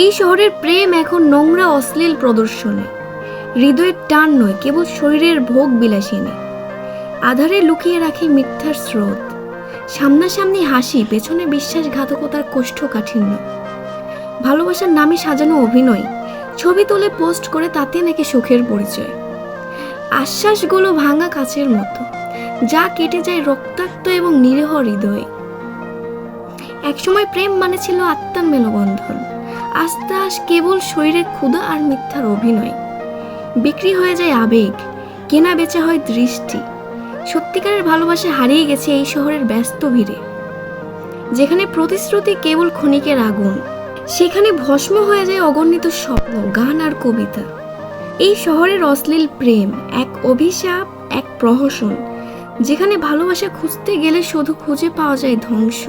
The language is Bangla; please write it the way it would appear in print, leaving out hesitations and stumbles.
এই শহরের প্রেম এখন নোংরা অশ্লীল প্রদর্শনে, হৃদয়ের টান নয়, কেবল শরীরের ভোগ বিলাসিনী। আধারে লুকিয়ে রাখে মিথ্যার স্রোত, সামনাসামনি হাসি, পেছনে বিশ্বাসঘাতকতার কোষ্ঠকাঠিন্য। ভালোবাসার নামে সাজানো অভিনয়, ছবি তুলে পোস্ট করে তাতে নাকি সুখের পরিচয়। আশ্বাসগুলো ভাঙা কাচের মতো, যা কেটে যায় রক্তাক্ত এবং নিরীহ হৃদয়ে। একসময় প্রেম মানে ছিল আত্মার মেলবন্ধন, আস্তে আস্তে কেবল শরীরের ক্ষুধা আর মিথ্যার অভিনয়। বিক্রি হয়ে যায় আবেগ, কেনা বেচা হয় দৃষ্টি। সত্যিকারের ভালোবাসা হারিয়ে গেছে এই শহরের ব্যস্ত ভিড়ে, যেখানে প্রতিশ্রুতি কেবল ক্ষণিকের আগুন, সেখানে ভস্ম হয়ে যায় অগণিত স্বপ্ন, গান আর কবিতা। এই শহরের অশ্লীল প্রেম এক অভিশাপ, এক প্রহসন, যেখানে ভালোবাসা খুঁজতে গেলে শুধু খুঁজে পাওয়া যায় ধ্বংস।